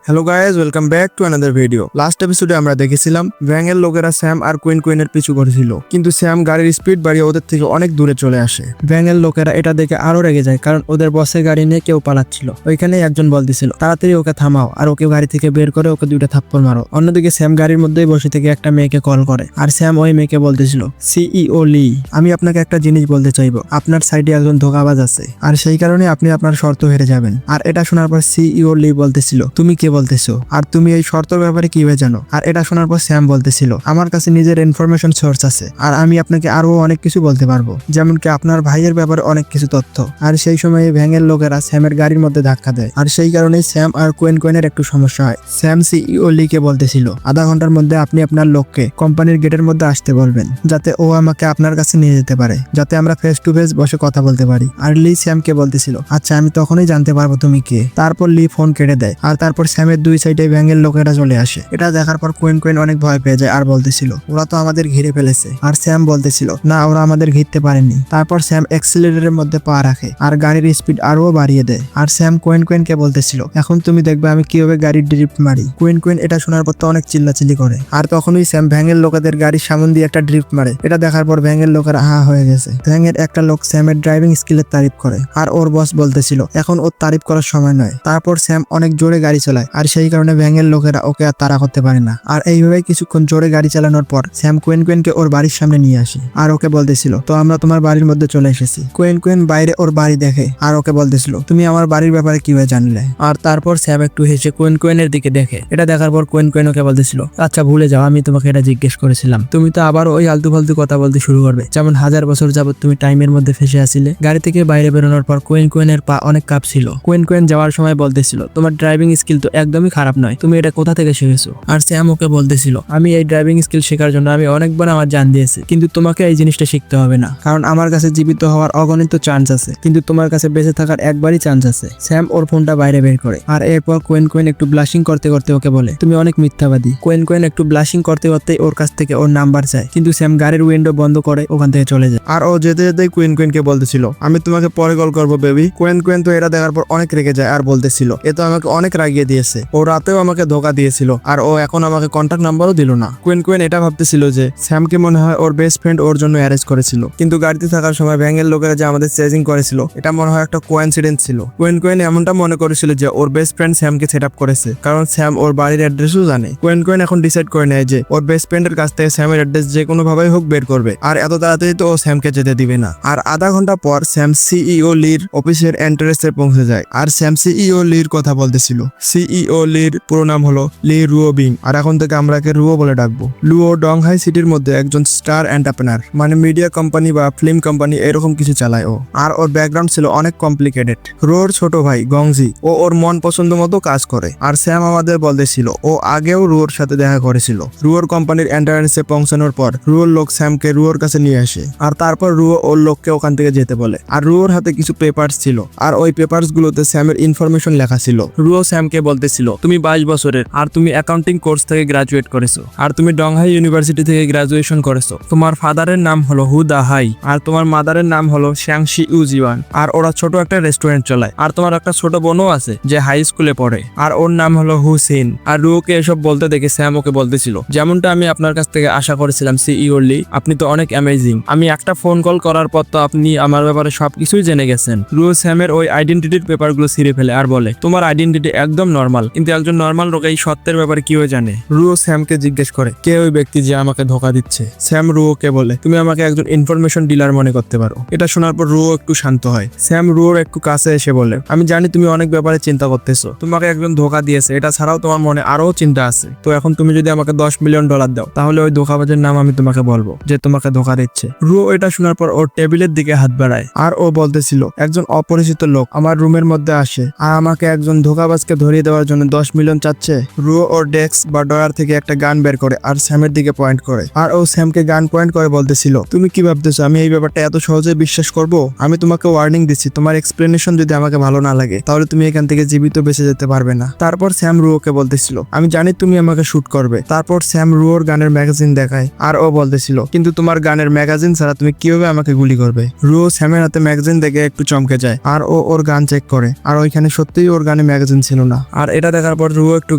Hello guys, welcome back to another video. Last এপিসোডে আমরা দেখেছিলাম ব্যাঙের লোকেরা স্যাম আর কুইনের পিছু করেছিল, কিন্তু স্যাম গাড়ির স্পিড বাড়িয়ে ওদের থেকে অনেক দূরে চলে আসে। ব্যাঙের লোকেরা এটা দেখে আরো রেগে যায়, কারণ ওদের বসের গাড়ি নিয়ে কেউ পালাচ্ছিল। ওইখানে একজন বলতেছিল তাড়াতাড়ি ওকে থামাও আর ওকে গাড়ি থেকে বের করে ওকে দুইটা থাপ্পড় মারো। অন্যদিকে স্যাম গাড়ির মধ্যেই বসে থেকে একটা মেয়েকে কল করে, আর স্যাম ওই মেয়েকে বলতেছিল, সিইও লি, আমি আপনাকে একটা জিনিস বলতে চাইবো, আপনার সাইডে একজন ধোঁকাবাজ আছে আর সেই কারণে আপনি আপনার শর্ত হেরে যাবেন। আর এটা শোনার পর সিইও লি বলতেছিল, তুমি কে বলতেছো আর তুমি এই শর্তের ব্যাপারে কিভাবে জানো? আর এটা শোনার পর স্যাম বলতেছিল, আমার কাছে নিজের ইনফরমেশন সোর্স আছে আর আমি আপনাকে আরো অনেক কিছু বলতে পারবো, যেমন কি আপনার ভাইয়ের ব্যাপারে অনেক কিছু তথ্য। আর সেই সময় ভ্যাঙের লোকেরা স্যামের গাড়ির মধ্যে ধাক্কা দেয়, আর সেই কারণে স্যাম আর কুইনের একটু সমস্যা হয়। স্যাম সিইও লি কে বলতেছিল, আধা ঘন্টার মধ্যে আপনি আপনার লোককে কোম্পানির গেটের মধ্যে আসতে বলবেন, যাতে ও আমাকে আপনার কাছে নিয়ে যেতে পারে, যাতে আমরা ফেস টু ফেস বসে কথা বলতে পারি। আর লি স্যামকে বলতেছিল, আচ্ছা আমি তখনই জানতে পারবো তুমি কে। তারপর লি ফোন কেটে দেয়, আর তারপর স্যামের দুই সাইডে ব্যাঙের লোকেরা চলে আসে। এটা দেখার পর কুইন অনেক ভয় পেয়ে যায় আর বলতেছিল, ওরা তো আমাদের ঘিরে ফেলেছে। আর স্যাম বলতেছিল, না, ওরা আমাদের ঘিরতে পারেনি। তারপর স্যাম অ্যাক্সিলারেটরের মধ্যে পা রাখে আর গাড়ির স্পিড আরো বাড়িয়ে দেয়। আর স্যাম কুইনকে বলতেছিল, এখন তুমি দেখবে আমি কিভাবে গাড়ির ড্রিফট মারি। কুইন এটা শোনার পর তো অনেক চিল্লাচিল্লি করে, আর তখনই স্যাম ভ্যাঙের লোকেদের গাড়ির সামনে দিয়ে একটা ড্রিফট মারে। এটা দেখার পর ভ্যাঙের লোকেরা হা হয়ে গেছে। ভ্যাঙের একটা লোক স্যামের ড্রাইভিং স্কিলের তারিফ করে, আর ওর বস বলতেছিল এখন ওর তারিফ করার সময় নয়। তারপর স্যাম অনেক জোরে গাড়ি চালায়, আর সেই কারণে ভ্যাঙের লোকেরা ওকে আর তাড়া করতে পারে না। আর এইভাবে কিছুক্ষণ জোরে গাড়ি চালানোর পর স্যাম কুইনকে ওর বাড়ির সামনে নিয়ে আসে, আর ওকে বলতেছিল, তো আমরা তোমার বাড়ির মধ্যে চলে এসেছি। কুইন বাইরে ওর বাড়ি দেখে আর ওকে বলতেছিল, তুমি আমার বাড়ির ব্যাপারে কিভাবে জানলে? আর তারপর স্যাম একটু হেসে কুইনের দিকে দেখে। এটা দেখার পর কুইন ওকে বলতেছিল, আচ্ছা ভুলে যাও, আমি তোমাকে এটা জিজ্ঞেস করেছিলাম। তুমি তো আবার ওই আলতু ফালতু কথা বলতে শুরু করবে, যেমন 1000 বছর যাবত তুমি টাইমের মধ্যে ফেসে আসছিলে। গাড়ি থেকে বাইরে বেরোনোর পর কুইনের পা অনেক কাঁপছিল। কুইন যাওয়ার সময় বলতেছিল, তোমার ড্রাইভিং স্কিল তো একদমই খারাপ নয়, তুমি এটা কোথা থেকে শিখেছো? আর স্যাম ওকে বলতেছিল, আমি এই ড্রাইভিং স্কিল শেখার জন্য আমি অনেকবার আমার জান দিয়েছি, কিন্তু তোমাকে এই জিনিসটা শিখতে হবে না, কারণ আমার কাছে জীবিত হওয়ার অগণিত চান্স আছে, কিন্তু তোমার কাছে বেঁচে থাকার একবারই চান্স আছে। স্যাম ওর ফোনটা বাইরে বের করে, আর এরপর কুইন একটু ব্লাশিং করতে করতে ওকে বলে, তুমি অনেক মিথ্যাবাদী। কুইন একটু ব্লাশিং করতে করতে ওর কাছ থেকে ওর নাম্বার চায়, কিন্তু স্যাম গাড়ির উইন্ডো বন্ধ করে ওখান থেকে চলে যায়। আর ও যেতে যেতেই কুইনকে বলতেছিল, আমি তোমাকে পরে কল করবো বেবি। কুইন তো এটা দেখার পর অনেক রেগে যায় আর বলতেছিল, এ তো আমাকে অনেক রাগিয়ে দিয়েছে, ও রাতেও আমাকে ধোকা দিয়েছিল আর ও এখন আমাকে কন্ট্যাক্ট নাম্বারও দিল না। কুইন এটা ভাবতেছিল যে স্যামকে মনে হয় ওর বেস্ট ফ্রেন্ড ওর জন্য অ্যারেঞ্জ করেছিল, কিন্তু গাড়িতে থাকার সময় ভ্যাঙের লোকেরা যে আমাদের চেজিং করেছিল এটা মনে হয় একটা কোইন্সিডেন্স ছিল। কুইন এমনটা মনে করেছিল যে ওর বেস্ট ফ্রেন্ড স্যামকে সেট আপ করেছে, কারণ স্যাম ওর বাড়ির অ্যাড্রেসও জানে। কুইন এখন ডিসাইড করে নেয় যে ওর বেস্ট ফ্রেন্ডের কাছ থেকে স্যামের অ্যাড্রেস যে কোনো ভাবেই হোক বের করবে, আর এত তাড়াতাড়ি তো ও স্যামকে যেতে দিবে না। আর আধা ঘন্টা পর স্যাম সিইও লির অফিসের এন্ট্রেন্সে পৌঁছে যায়, আর স্যাম সিইও লির কথা বলতেছিল। সিইও লির পুরো নাম হলো লি রুও বিং, আর এখন থেকে আমরা একে রুও বলে ডাকবো। লুও ডংহাই সিটির মধ্যে একজন স্টার এন্টারপ্রেনার, মানে মিডিয়া কোম্পানি বা ফিল্ম কোম্পানি এরকম কিছু চালায় ও। আর ওর ব্যাকগ্রাউন্ড ছিল অনেক কমপ্লিকেটেড। রুওর ছোট ভাই গংজি ও ওর মন পছন্দ মতো কাজ করে। আর স্যাম আমাদের বলতেছিল ও আগেও রুওর সাথে দেখা করেছিল। রুওর কোম্পানির এন্ট্রান্সে পৌঁছানোর পর রুওর লোক স্যামকে রুওর কাছে নিয়ে আসে, আর তারপর রুও ওর লোককে ওখান থেকে যেতে বলে। আর রুওর হাতে কিছু পেপারস ছিল, আর ওই পেপারস গুলোতে স্যামের ইনফরমেশন লেখা ছিল। রুও স্যামকে বলতেছিল, তুমি 22 বছরের আর তুমি অ্যাকাউন্টিং কোর্স থেকে গ্রাজুয়েট করেছো, আর তুমি ডংহাই ইউনিভার্সিটি থেকে গ্রাজুয়েশন করেছো। তোমার ফাদারের নাম হলো হু দা হাই, আর তোমার মাদারের নাম হলো শ্যাংশি ইউজিওয়ান, আর ওরা ছোট একটা রেস্টুরেন্ট চালায়। আর তোমার একটা ছোট বোনও আছে যে হাই স্কুলে পড়ে, আর ওর নাম হলো হুসেন। আর রুওকে এসব বলতে দেখে স্যাম ওকে বলতেছিল, যেমনটা আমি আপনার কাছ থেকে আশা করেছিলাম সিইও লি, আপনি তো অনেক অ্যামেজিং। আমি একটা ফোন কল করার পর তো আপনি আমার ব্যাপারে সবকিছুই জেনে গেছেন। রুও স্যামের ওই আইডেন্টিটির পেপারগুলো ছিঁড়ে ফেলে আর বলে, তোমার আইডেন্টিটি একদম নর্মাল, কিন্তু একজন নর্মাল লোক এই সত্যের ব্যাপারে কিভাবে জানে? রুও স্যামকে জিজ্ঞেস করে, কে ওই ব্যক্তি যে আমাকে ধোকা দিচ্ছে? স্যাম রুওকে বলে, তুমি আমাকে একজন ইনফরমেশন ডিলার মনে করতে পারো। এটা শোনার পর রুও একটু শান্ত হয়। স্যাম রুওর একটু কাছে এসে বলে, আমি জানি তুমি অনেক ব্যাপারে চিন্তা করতেছো, তোমাকে একজন ধোকা দিয়েছে, এটা ছাড়াও তোমার মনে আরো চিন্তা আছে। তো এখন তুমি যদি আমাকে $10 মিলিয়ন দাও, তাহলে ওই ধোকাবাজের নাম আমি তোমাকে বলবো যে তোমাকে ধোকা দিচ্ছে। রুও এটা শোনার পর ওর টেবিলের দিকে হাত বাড়ায়, আর ও বলতেছিল, একজন অপরিচিত লোক আমার রুমের মধ্যে আসে আর আমাকে একজন ধোকাবাজকে ধরিয়ে দেওয়ার জন্য $10 মিলিয়ন চাচ্ছে। রুও ওর ডেস্ক বা ডয়ার থেকে একটা গান বের করে আর স্যামের দিকে পয়েন্ট করে, আর ও স্যামকে গান পয়েন্ট করে বলতেছিল, তুমি কি ভাবতেছো আমি এই ব্যাপারটা এত সহজে বিশ্বাস করব? আমি তোমাকে ওয়ার্নিং দিচ্ছি, তোমার এক্সপ্লেনেশন যদি আমাকে ভালো না লাগে তাহলে তুমি এখান থেকে জীবিত বেঁচে যেতে পারবে না। তারপর স্যাম রুওকে বলতেছিল, আমি জানি তুমি আমাকে শুট করবে। তারপর স্যাম রুওর গানের ম্যাগাজিন দেখায়, আর ও বলতেছিল, কিন্তু তোমার গানের ম্যাগাজিন ছাড়া তুমি কিভাবে আমাকে গুলি করবে? রুও স্যামের হাতে ম্যাগাজিন দেখে একটু চমকে যায়, আর ও ওর গান চেক করে, আর ওইখানে সত্যিই ওর গানে ম্যাগাজিন ছিল না। আর এটা দেখার পর রুও একটু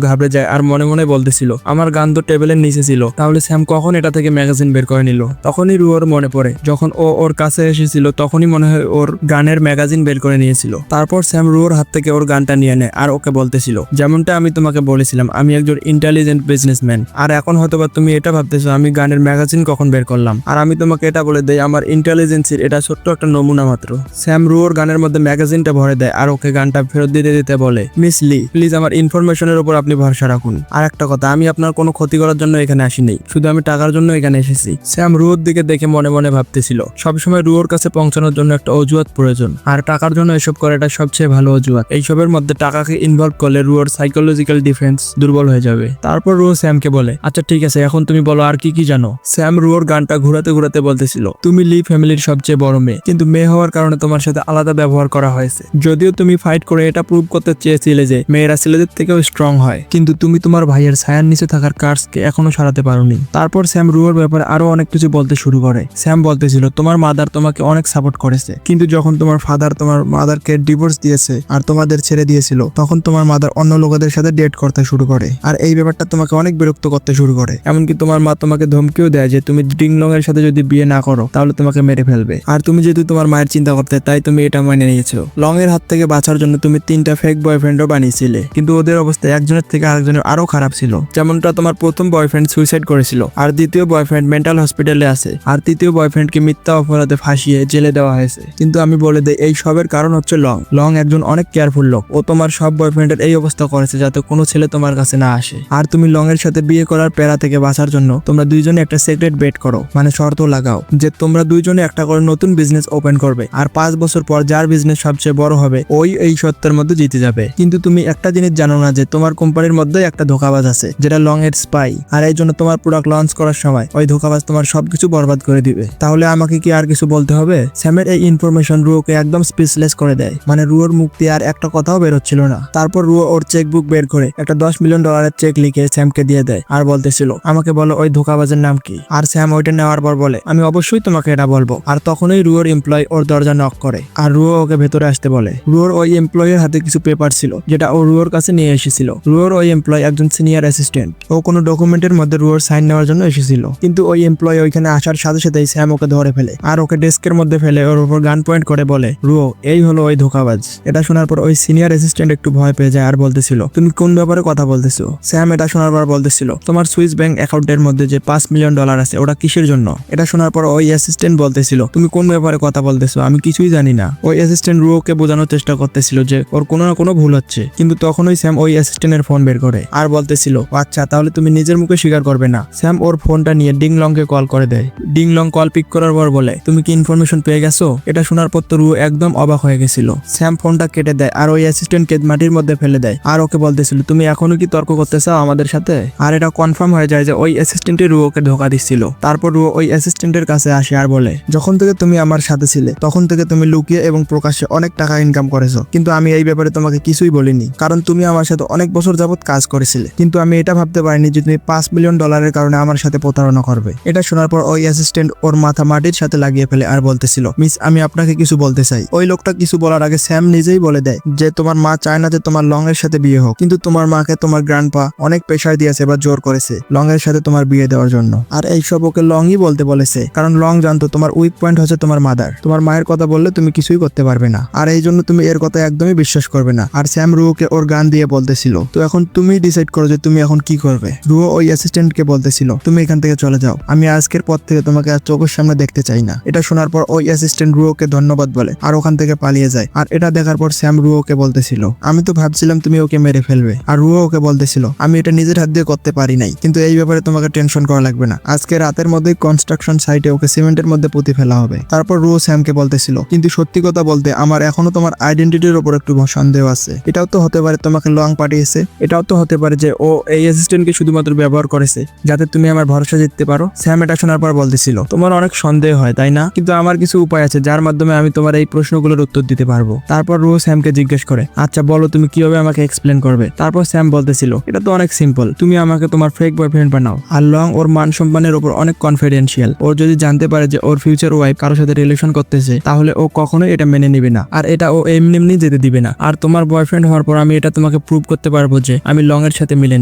ঘাবড়ে যায় আর মনে মনে বলতেছিল আমার গান তো টেবিলের নিচে ছিল, তাহলে স্যাম কখন এটা থেকে ম্যাগাজিন বের করে নিল। তখনই রুয়োর মনে পড়ে যখন ও ওর কাছে এসেছিল তখনই মনে হয় ওর গানের ম্যাগাজিন বের করে নিয়েছিল। তারপর স্যাম রুয়োর হাত থেকে ওর গানটা নিয়ে নেয় আর ওকে বলতেছিল যেমনটা আমি তোমাকে বলেছিলাম আমি একজন ইন্টেলিজেন্ট বিজনেসম্যান, আর এখন হয়তোবা তুমি এটা ভাবতেছো আমি গানের ম্যাগাজিন কখন বের করলাম, আর আমি তোমাকে এটা বলে দেই আমার ইন্টেলিজেন্সির এটা ছোট্ট একটা নমুনা মাত্র। স্যাম রুয়োর গানের মধ্যে ম্যাগাজিনটা ভরে দেয় আর ওকে গানটা ফেরত দিতে দিতে বলে মিস লি প্লিজ আমার ইনফরমেশনের উপর আপনি ভরসা রাখুন। আর একটা কথা, আমি আপনার কোনো ক্ষতি করার জন্য এখানে আসিনি, শুধু আমি টাকার জন্য এখানে এসেছি। স্যাম রুয়োর দিকে দেখে মনে মনে ভাবতেছিল সবসময় রুয়োর কাছে পৌঁছানোর জন্য একটা অজুহাত প্রয়োজন, আর টাকার জন্য এসব করাটা সবচেয়ে ভালো অজুহাত। এইসবের মধ্যে টাকাকে ইনভলভ করলে রুয়োর সাইকোলজিক্যাল ডিফেন্স দুর্বল হয়ে যাবে। তারপর রুয়ো স্যামকে বলে আচ্ছা ঠিক আছে এখন তুমি বলো আর কি কি জানো। স্যাম রুয়োর গানটা ঘুরাতে ঘুরাতে বলতেছিল তুমি লি ফ্যামিলির সবচেয়ে বড় মেয়ে, কিন্তু মেয়ে হওয়ার কারণে তোমার সাথে আলাদা ব্যবহার করা হয়েছে। যদিও তুমি ফাইট করে এটা প্রুভ করতে চেয়েছিলে যে মেয়েরা ছেলেদের থেকেও স্ট্রং হয়, কিন্তু তুমি তোমার ভাইয়ের ছায়ার নিচে থাকার কার্সকে এখনো সরাতে পারোনি। তারপর স্যাম রুয়োর ব্যাপারে আরো অনেক কিছু বলতে শুরু করে। স্যাম বলতেছিল তোমার মাদার তোমাকে অনেক সাপোর্ট করেছে, কিন্তু যখন তোমার ফাদার তোমার মাদারকে ডিভোর্স দিয়েছে আর তোমাদের ছেড়ে দিয়েছিল তখন তোমার মাদার অন্য লোকেদের সাথে ডেট করতে শুরু করে, আর এই ব্যাপারটা তোমাকে অনেক বিরক্ত করতে শুরু করে। এমনকি তোমার মা তোমাকে ধমকিও দেয় যে তুমি ডিংলং এর সাথে যদি বিয়ে না করো তাহলে তোমাকে মেরে ফেলবে, আর তুমি যেহেতু তোমার মায়ের চিন্তা করতে তাই তুমি এটা মেনে নিয়েছো। লং এর হাত থেকে বাঁচার জন্য তুমি 3টা ফেক বয়ফ্রেন্ডও বানিয়েছিলে, কিন্তু ওদের অবস্থা একজনের থেকে আরেকজনের আরো খারাপ ছিল। যেমনটা তোমার প্রথম বয়ফ্রেন্ড সুইসাইড করেছিল, আর দ্বিতীয় বয়ফ্রেন্ড মেন্টাল হসপিটালে আছে, আর তৃতীয় বয়ফ্রেন্ডকে মিথ্যা অপরাধে ফাঁসিয়ে জেলে দেওয়া হয়েছে। কিন্তু আমি বলে দেই এই সবের কারণ হচ্ছে লং। লং একজন অনেক কেয়ারফুল লোক, ও তোমার সব বয়ফ্রেন্ডের এই অবস্থা করেছে যাতে কোনো ছেলে তোমার কাছে না আসে। আর তুমি লং এর সাথে বিয়ে করার প্যারা থেকে বাঁচার জন্য তোমরা দুইজনে একটা সিক্রেট বেট করো, মানে শর্ত লাগাও যে তোমরা দুইজনে একটা করে নতুন বিজনেস ওপেন করবে, আর 5 বছর পর যার বিজনেস সবচেয়ে বড় হবে ওই এই সত্যের মধ্যে জিতে যাবে। কিন্তু তুমি একটা জিনিস জানো না যে তোমার কোম্পানির মধ্যে একটা ধোকাবাজ আছে যেটা লং এর স্পাই, আর এই জন্য তোমার প্রোডাক্ট লঞ্চ করার সময় ওই ধোকাবাজ তোমার সবকিছু বরবাদ করে দিবে। তাহলে আমাকে কি আর কিছু বলতে হবে? স্যামের এই ইনফরমেশন রুয়োকে একদম স্পিচলেস করে দেয়, মানে রুয়োর মুখ দিয়ে আর একটা কথাও বেরোচ্ছিল না। তারপর রুয়ো ওর চেকবুক বের করে একটা $10 মিলিয়ন চেক লিখে স্যামকে দিয়ে দেয় আর বলতেছিল আমাকে বলো ওই ধোকাবাজের নাম কি। আর স্যাম ওইটা নেওয়ার পর বলে আমি অবশ্যই তোমাকে এটা বলবো। আর তখনই রুয়োর এমপ্লয় ওর দরজা নক করে আর রুয়ো ওকে ভেতরে আসতে বলে। রুয়োর ওই এমপ্লয়ের হাতে কিছু পেপার ছিল যেটা ও রুয়োর কাছে নিয়ে এসেছিল। রুয়োর ওই এমপ্লয় একজন সিনিয়র অ্যাসিস্ট্যান্ট, ও কোনো ডকুমেন্টের মধ্যে রুয়োর সাইন নেওয়ার জন্য এসেছিল, কিন্তু ওই এমপ্লয় ওইখানে আসার সাথে সাথেই স্যাম ওকে ধরে ফেলে আর ওকে ডেস্কের মধ্যে ফেলে ওর উপর গান পয়েন্ট করে বলে রুয়ো এই হলো ওই ধোকাবাজ। এটা শোনার পর ওই সিনিয়র অ্যাসিস্ট্যান্ট একটু ভয় পেয়ে যায় আর বলতেছিল তুমি কোন ব্যাপারে কথা বলতেছো। স্যাম এটা শোনার পর বলতেছিল তোমার সুইস ব্যাংক অ্যাকাউন্টের মধ্যে যে $5 মিলিয়ন আছে ওটা কিসের জন্য। এটা শোনার পর ওই অ্যাসিস্ট্যান্ট বলতেছিল তুমি কোন ব্যাপারে কথা বলতেছো, আমি কিছুই জানি না। ওই অ্যাসিস্ট্যান্ট রুয়োকে বোঝানোর চেষ্টা করতেছিল যে ওর কোনো না কোনো ভুল হচ্ছে, কিন্তু তখনই স্যাম ওই অ্যাসিস্ট্যান্টের ফোন বের করে আর বলতেছিল আচ্ছা তাহলে তুমি নিজের মুখে স্বীকার করবে না। স্যাম ওর ফোনটা নিয়ে ডিংলংকে কল করে দেয়। ডিংলং কল পিক করার পর বলে তুমি কি ইনফরমেশন পেয়ে গেছো। এটা শোনার পর তো রুয়ো একদম অবাক হয়ে গেছিল। স্যাম ফোনটা কেটে দেয় আর ওই অ্যাসিস্ট্যান্টকে মাটির মধ্যে ফেলে দেয় আর ওকে বলতেছিল তুমি এখনো কি তর্ক করতে চাও আমাদের সাথে। আর এটা কনফার্ম হয়ে যায় যে ওই অ্যাসিস্ট্যান্টই রুয়োকে ধোকা দিচ্ছিল। তারপর রুয়ো ওই অ্যাসিস্ট্যান্টের কাছে আসে আর বলে যখন থেকে তুমি আমার সাথে ছিলে তখন থেকে তুমি লুকিয়ে এবং প্রকাশ্যে অনেক টাকা ইনকাম করেছো, কিন্তু আমি এই ব্যাপারে তোমাকে কিছুই বলিনি কারণ তুমি আমার সাথে অনেক বছর যাবত কাজ করেছিলে, কিন্তু আমি এটা ভাবতে পারিনি যে তুমি $5 মিলিয়ন কারণে আমার সাথে প্রতারণা করবে। এটা শোনার পর ওই অ্যাসিস্ট্যান্ট ওর মাথা মাটির সাথে লাগিয়ে ফেলে আর বলতেছিল মিস আমি আপনাকে কিছু বলতে চাই। ওই লোকটা কিছু বলার আগে স্যাম নিজেই বলে দেয় যে তোমার মা চায় না যে তোমার লং এর সাথে বিয়ে হোক, কিন্তু তোমার মাকে তোমার গ্র্যান্ডপা অনেক প্রেশার দিয়েছে বা জোর করেছে লং এর সাথে তোমার বিয়ে দেওয়ার জন্য। আর এইসব ওকে লংই বলতে বলেছে কারণ লং জানতো তোমার উইক পয়েন্ট হচ্ছে তোমার মাদার। তোমার মায়ের কথা বললে তুমি কিছুই করতে পারবে না, আর এই জন্য তুমি এর কথা একদমই বিশ্বাস করবে না। আর স্যাম রুয়োকে ওর গান দিয়ে বলতেছিল তো এখন তুমি ডিসাইড করো যে তুমি এখন কি করবে। রুয়ো ওই অ্যাসিস্ট্যান্টকে বলতেছিল তুমি এখান থেকে চলে যাও, আমি আজকের পর থেকে তোমাকে আর চোখের সামনে দেখতে চাই না। এটা শোনার পর ওই অ্যাসিস্ট্যান্ট রুয়োকে ধন্যবাদ বলে আর ওখান থেকে পালিয়ে যায়। আর এটা দেখার পর স্যাম রুয়োকে বলতেছিল আমি তো ভাবছিলাম তুমি ওকে মেরে ফেলবে। আর রুয়ো ওকে বলতেছিল আমি এটা নিজের হাত দিয়ে করতে পারি নাই, কিন্তু এই ব্যাপারে তোমাকে টেনশন করা লাগবে না, আজকে রাতের মধ্যেই কনস্ট্রাকশন সাইটে ওকে সিমেন্টের মধ্যে পুঁতে ফেলা হবে। তারপর রুয়ো স্যামকে বলতেছিল কিন্তু সত্যি কথা বলতে আমার এখনো তোমার আইডেন্টিটির উপর একটু সন্দেহ আছে। এটাও তো হতে পারে তোমাকে লং পাঠিয়েছে, এটাও তো হতে পারে যে ও এই অ্যাসিস্ট্যান্টকে শুধুমাত্র ব্যবহার করেছে যাতে তুমি আমার ভরসা জিততে পারো। স্যাম এটা শোনার পর বলতেছিল তোমার অনেক সন্দেহ হয় তাই না, কিন্তু আমার কিছু উপায় আছে যার মাধ্যমে আমি তোমার এই প্রশ্নগুলোর উত্তর দিতে পারবো। তারপর রুয়ো স্যামকে জিজ্ঞেস করে আচ্ছা বলো তুমি কিভাবে আমাকে এক্সপ্লেন করবে। তারপর স্যাম বলতেছিল এটা তো অনেক সিম্পল, তুমি আমাকে তোমার ফেক বয়ফ্রেন্ড বানাও। আর লং ওর মান সম্মানের উপর অনেক কনফিডেন্সিয়াল, ওর যদি জানতে পারে যে ওর ফিউচার ওয়াইফ কারোর সাথে রিলেশন করতেছে তাহলে ও কখনোই এটা মেনে নিবে না, আর এটা ও এমনি যেতে দিবে না। আর তোমার বয়ফ্রেন্ড হওয়ার পর আমি এটা তোমাকে তোমাকে প্রুভ করতে পারবো যে আমি লং এর সাথে মিলে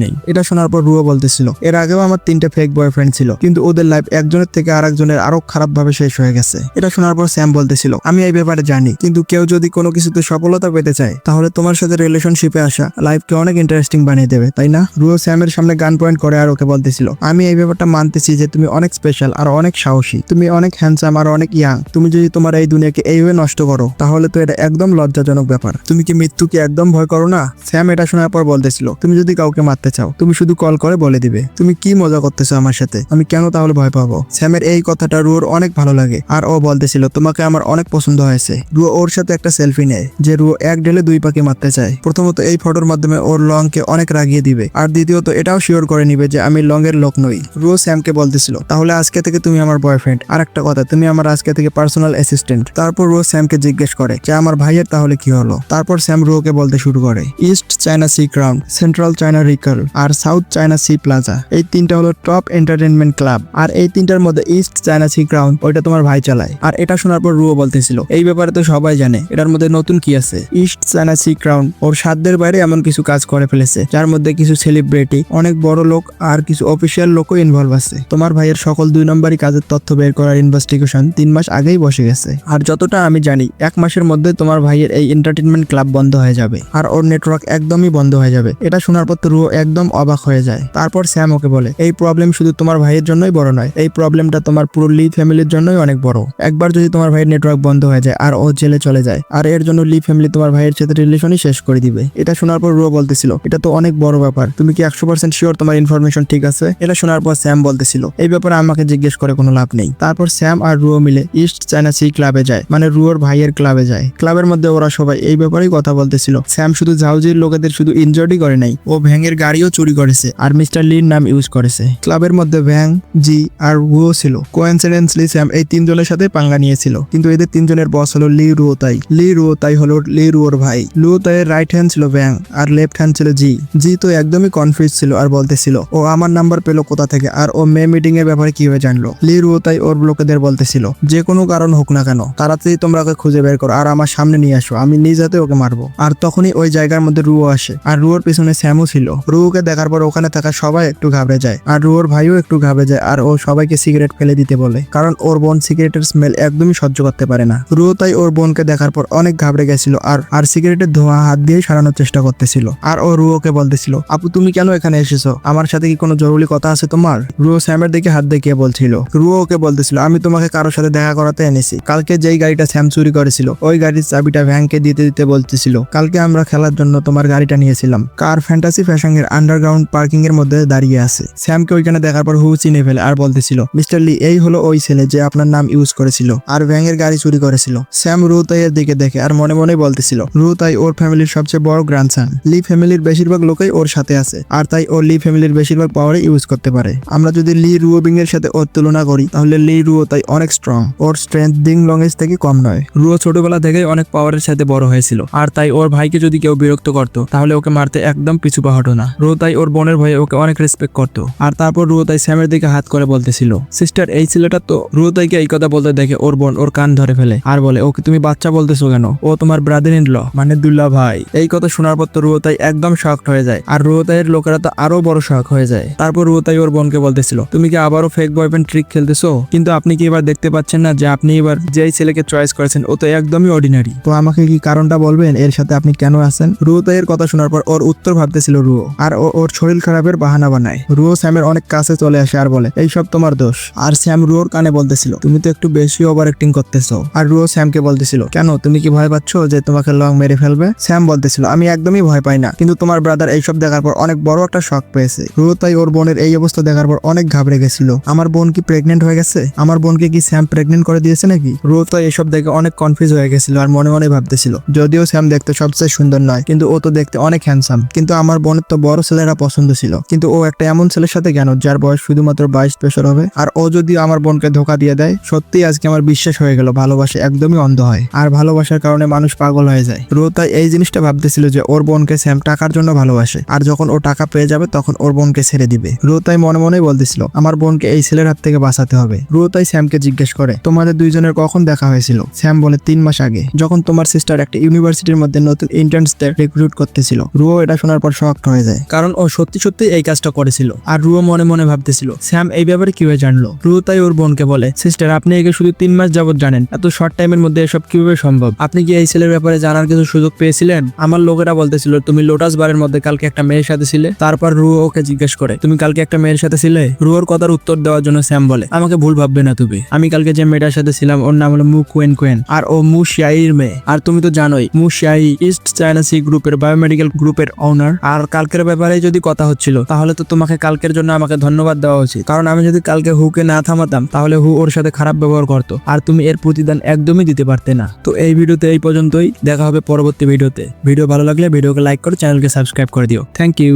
নেই। এটা শোনার পর রুও বলতেছিল, এর আগেও আমার 3টে ফেক বয়ফ্রেন্ড ছিল, কিন্তু ওদের লাইফ একজনের থেকে আরেকজনের আরো খারাপ ভাবে শেষ হয়ে গেছে। এটা শোনার পর স্যাম বলতেছিল, আমি এই ব্যাপারে জানি, কিন্তু কেউ যদি কোনো কিছুতে সফলতা পেতে চায় তাহলে তোমার সাথে রিলেশনশিপে আসা লাইফকে অনেক ইন্টারেস্টিং বানিয়ে দেবে, তাই না? রুও স্যামের সামনে গান পয়েন্ট করে আর ওকে বলতেছিল, আমি এই ব্যাপারটা মানতেছি যে তুমি অনেক স্পেশাল আর অনেক সাহসী, তুমি অনেক হ্যান্ডসাম আর অনেক ইয়াং। তুমি যদি তোমার এই দুনিয়াকে এইভাবে নষ্ট করো তাহলে তো এটা একদম লজ্জাজনক ব্যাপার। তুমি কি মৃত্যুকে একদম ভয় করো না? স্যাম এটা শোনার পর বলতেছিল, তুমি যদি কাউকে মারতে চাও তুমি শুধু কল করে বলে দিবে। তুমি কি মজা করতেছো আমার সাথে? আমি কেন তাহলে ভয় পাবো? স্যামের এই কথাটা রুয়োর অনেক ভালো লাগে আর ও বলতেছিল, তোমাকে আমার অনেক পছন্দ হয়েছে। রুয়ো ওর সাথে একটা সেলফি নেয় যে রুয়ো এক ঢেলে 2 পাখি মারতে চায়। প্রথমত এই ফটোর মাধ্যমে ওর লংকে অনেক রাগিয়ে দিবে, আর দ্বিতীয়ত এটাও শিওর করে নিবে যে আমি লং এর লোক নই। রুয়ো স্যামকে বলতেছিল, তাহলে আজকে থেকে তুমি আমার বয়ফ্রেন্ড, আর একটা কথা, তুমি আমার আজকে থেকে পার্সোনাল অ্যাসিস্ট্যান্ট। তারপর রুয়ো স্যামকে জিজ্ঞেস করে যে আমার ভাইয়ের তাহলে কি হলো। তারপর স্যাম রুয়োকে বলতে শুরু করে, East China Sea Crown, Central China recall আর সাউথ চায়না সি প্লাজা, এই 3টা হলো টপ এন্টারটেনমেন্ট ক্লাব, আর এই 3টার মধ্যে ইস্ট চায়না সি ক্রাউন ওইটা তোমার ভাই চালায়। আর এটা শোনার পর রুয়ো বলতেছিল, এই ব্যাপারে তো সবাই জানে, এটার মধ্যে নতুন কি আছে? ইস্ট চায়না সি ক্রাউন ওর সাধ্যের বাইরে এমন কিছু কাজ করে ফেলেছে যার মধ্যে কিছু সেলিব্রিটি, অনেক বড় লোক আর কিছু অফিসিয়াল লোকও ইনভলভ আছে। তোমার ভাইয়ের সকল 2 নম্বরই কাজের তথ্য বের করার ইনভেস্টিগেশন 3 মাস আগেই বসে গেছে, আর যতটা আমি জানি 1 মাসের মধ্যে তোমার ভাইয়ের এই এন্টারটেনমেন্ট ক্লাব বন্ধ হয়ে যাবে আর ওর নেটওয়ার্ক একদমই বন্ধ হয়ে যাবে। এটা শোনার পর তো রুয়ো একদম অবাক হয়ে যায়। তারপর স্যাম ওকে বলে, এই প্রবলেম শুধু তোমার ভাইয়ের জন্যই বড় নয়, এই প্রবলেমটা তোমার পুরো লি ফ্যামিলির জন্যই অনেক বড়। একবার যদি তোমার ভাইয়ের নেটওয়ার্ক বন্ধ হয়ে যায় আর ও জেলে চলে যায়, আর এর জন্য লি ফ্যামিলি তোমার ভাইয়ের সাথে রিলেশনই শেষ করে দিবে। এটা শোনার পর রুয়ো বলতেছিল, এটা তো অনেক বড় ব্যাপার, তুমি কি 100% শিওর তোমার ইনফরমেশন ঠিক আছে? এটা শোনার পর স্যাম বলতেছিল, এই ব্যাপারে আমাকে জিজ্ঞেস করে কোনো লাভ নেই। তারপর স্যাম আর রুয়ো মিলে ইস্ট চায়না সি ক্লাবে যায়, মানে রুয়োর ভাইয়ের ক্লাবে যায়। ক্লাবের মধ্যে ওরা সবাই এই ব্যাপারেই কথা বলতেছিল। স্যাম শুধু জাউজির লোকেদের শুধু ইনজয়ই করে নাই, ও ভ্যাংয়ের গাড়িও চুরি করেছে আর মিস্টার লির নাম ইউজ করেছে। ক্লাবের মধ্যে ভ্যাং, জি আর রুয়ো ছিল। কোইন্সিডেন্টলি স্যাম এই 3 জনের সাথে পাঙ্গা নিয়েছিল, কিন্তু এদের 3 জনের বস হলো লি রুয়ো তাই। লি রুয়ো তাই হলো লি রুয়োর ভাই। রুয়ো তাইয়ের রাইট হ্যান্ড ছিল ভ্যাং আর লেফট হ্যান্ড ছিল জি। জি তো একদমই কনফিউজ ছিল আর বলতেছিল, ও আমার নাম্বার পেলো কোথা থেকে আর ও মে মিটিং এর ব্যাপারে কিভাবে জানলো। লি রুয়ো তাই ওর লোকেদের বলতেছিল, যে কোনো কারণ হোক না কেন তাড়াতাড়ি তোমরা ওকে খুঁজে বের করো আর আমার সামনে নিয়ে আসো, আমি নিজ হাতে ওকে মারবো। আর তখনই ওই জায়গার মধ্যে রুয়ো আসে আর রুয়োর পিছনে স্যামও ছিল। রুয়োকে দেখার পর ওখানে থাকা সবাই একটু ঘাবড়ে যায় আর রুয়োর ভাইও একটু ঘাবড়ে যায় আর ও সবাইকে সিগারেট ফেলে দিতে বলে, কারণ ওর বোন সিগারেটের স্মেল একদমই সহ্য করতে পারে না। রুয়ো তাই ওর বোনকে দেখার পর অনেক ঘাবড়ে গেছিল আর সিগারেটের ধোঁয়া হাত দিয়ে সারানোর চেষ্টা করতেছিল। আর ও রুয়োকে বলতেছিল, আপু তুমি কেন এখানে এসেছো? আমার সাথে কি কোনো জরুরি কথা আছে তোমার? রুয়ো স্যামের দিকে হাত দেখিয়ে বলছিল। রুয়ো ওকে বলতেছিল, আমি তোমাকে কারোর সাথে দেখা করাতে এনেছি। কালকে যেই গাড়িটা স্যাম চুরি করেছিল ওই গাড়ির চাবিটা ভ্যাংকে দিতে দিতে বলতেছিল, কালকে আমরা খেলার জন্য তোমার গাড়িটা নিয়েছিলাম, কার ফ্যান্টাসি ফ্যাশন এর আন্ডারগ্রাউন্ড পার্কিং এর মধ্যে দাঁড়িয়ে আছে। স্যামকে ওইখানে দেখার পর হু চিনে ফেলে আর বলতেছিল, মিস্টার লি এই হলো ওই ছেলে যে আপনার নাম ইউজ করেছিল আর ভ্যাংয়ের গাড়ি চুরি করেছিল। স্যাম রুয়ো তাইয়ের দিকে দেখে আর মনে মনে বলতেছিল, রুয়ো তাই ওর ফ্যামিলির সবচেয়ে বড় গ্র্যান্ডসন। লি ফ্যামিলির বেশিরভাগ লোকই ওর সাথে আছে আর তাই ও লি ফ্যামিলির বেশিরভাগ পাওয়ারে ইউজ করতে পারে। আমরা যদি লি রুয়ো বিং এর সাথে ওর তুলনা করি তাহলে লি রুয়ো তাই অনেক স্ট্রং, ওর স্ট্রেংথ দিং লংয়েজ থেকে কম নয়। রুয়ো ছোটবেলা থেকেই অনেক পাওয়ারের সাথে বড় হয়েছিল আর তাই ওর ভাইকে যদি কেউ বিরক্ত করতো তাহলে ওকে মারতে একদম পিছু পা হতো না। রুয়ো তাই ওর বোনের ভয়ে ওকে অনেক রেসপেক্ট করতো। আর তারপর রুয়ো তাই স্যামের দিকে হাত করে বলতেছিল, সিস্টার এই ছেলেটা তো। রুয়ো তাইকে এই কথা বলতে দেখে ওর বোন ওর কান ধরে ফেলে আর বলে, ওকে তুমি বাচ্চা বলতেছো কেন? ও তোমার ব্রাদার ইন ল, মানে দুল্লা ভাই। এই কথা শোনার পর তো রুয়ো তাই একদম শকড হয়ে যায় আর রুয়ো তাইয়ের লোকেরা তো আরো বড় শক হয়ে যায়। তারপর রুয়ো তাই ওর বোনকে বলতেছিল, তুমি কি আবারও ফেক বয়ফ্রেন্ড ট্রিক খেলতেছো? কিন্তু আপনি কি এবার দেখতে পাচ্ছেন না যে আপনি এবার যেই ছেলেকে চয়েস করেছেন ও তো একদমই অর্ডিনারি? তো আমাকে কি কারণটা বলবেন এর সাথে আপনি কেন আছেন? রুয়ো তাইয়ের কথা শোনার পর ওর উত্তর ভাবতেছিল রুয়ো, আর ওর শরীর খারাপের বাহানা বানায়। রুয়ো স্যামের অনেক কাছে চলে আসে আর বলে, এই সব তোমার দোষ। আর স্যাম রুয়োর কানে বলতেছিল, তুমি তো একটু বেশি ওভার অ্যাক্টিং করতেছো। আর রুয়ো স্যামকে বলতেছিল, কেন তুমি কি ভয় পাচ্ছ যে তোমাকে লং মেরে ফেলবে? স্যাম বলতেছিল, আমি একদমই ভয় পাই না, কিন্তু তোমার ব্রাদার এইসব দেখার পর অনেক বড় একটা শক পেয়েছে। রুয়ো তাই ওর বোনের এই অবস্থা দেখার পর অনেক ঘাবড়ে গেছিল। আমার বোন কি প্রেগনেন্ট হয়ে গেছে? আমার বোনকে কি স্যাম প্রেগনেন্ট করে দিয়েছে নাকি? রুয়ো তাই এসব দেখে অনেক কনফিউজ হয়ে গেছিল আর মনে মনে ভাবতেছিল, যদিও স্যাম দেখতে সবচেয়ে সুন্দর নয় কিন্তু ও তো দেখতে অনেক হ্যান্ডসাম। কিন্তু আমার বোনের তো বড় ছেলেরা পছন্দ ছিল, কিন্তু ও একটা এমন ছেলের সাথে কেন যার বয়স শুধুমাত্র 22 হবে? আর ও যদি আমার বোনকে ধোকা দিয়ে দেয়, সত্যি আজকে আমার বিশ্বাস হয়ে গেল ভালোবাসা একদমই অন্ধ হয় আর ভালোবাসার কারণে মানুষ পাগল হয়ে যায়। রুয়ো তাই এই জিনিসটা ভাবতেছিল যে ওর বোনকে স্যাম টাকার জন্য ভালোবাসে আর যখন ও টাকা পেয়ে যাবে তখন ওর বোনকে ছেড়ে দিবে। রুয়ো তাই মনে মনেই বলতেছিল, আমার বোনকে এই ছেলের হাত থেকে বাঁচাতে হবে। রুয়ো তাই স্যামকে জিজ্ঞেস করে, তোমাদের দুইজনের কখন দেখা হয়েছিল? স্যাম বলে 3 মাস আগে, যখন তোমার সিস্টার একটা ইউনিভার্সিটির মধ্যে নতুন ইন্টার্নসদের রিক্রুট এক্সিকিউট করতেছিল। রুও এটা শোনার পর শকড হয়ে যায়, কারণ ও সত্যি সত্যি এই কাজটা করেছিল। আর রুও মনে মনে ভাবতেছিল স্যাম এই ব্যাপারে কিভাবে জানলো। রুও তাই ওর বোনকে বলে, সিস্টার আপনি একে শুধু 3 মাস যাবত জানেন, এত শর্ট টাইমের মধ্যে এসব কিভাবে সম্ভব? আপনি কি এই ছেলের ব্যাপারে জানার কিছু সুযোগ পেয়েছিলেন? আমার লোকেরা বলতেছিল তুমি লোটাস বারের মধ্যে কালকে একটা মেয়ের সাথে ছিলে। তারপর রুও ওকে জিজ্ঞেস করে তুমি কালকে একটা মেয়ের সাথে ছিলে? রুওর কথার উত্তর দেওয়ার জন্য স্যাম বলে, আমাকে ভুল ভাববে না তুমি, আমি কালকে যে মেয়েটার সাথে ছিলাম ওর নাম হলো মু কুয়েন কুয়েন, আর ও মু শিয়াইর মেয়ে। আর তুমি তো জানোই মু শিয়াই ইস্ট চায়না সি গ্রুপের বায়োমেডিক্যাল গ্রুপের ওনার। আর কালকের ব্যাপারে যদি কথা হচ্ছিল তাহলে তো তোমাকে কালকের জন্য আমাকে ধন্যবাদ দেওয়া উচিত, কারণ আমি যদি কালকে হুকে না থামাতাম তাহলে হু ওর সাথে খারাপ ব্যবহার করতো, আর তুমি এর প্রতিদান একদমই দিতে পারতে না। তো এই ভিডিওতে এই পর্যন্তই, দেখা হবে পরবর্তী ভিডিওতে। ভিডিও ভালো লাগলে ভিডিওকে লাইক করে চ্যানেলকে সাবস্ক্রাইব করে দিও। Thank you.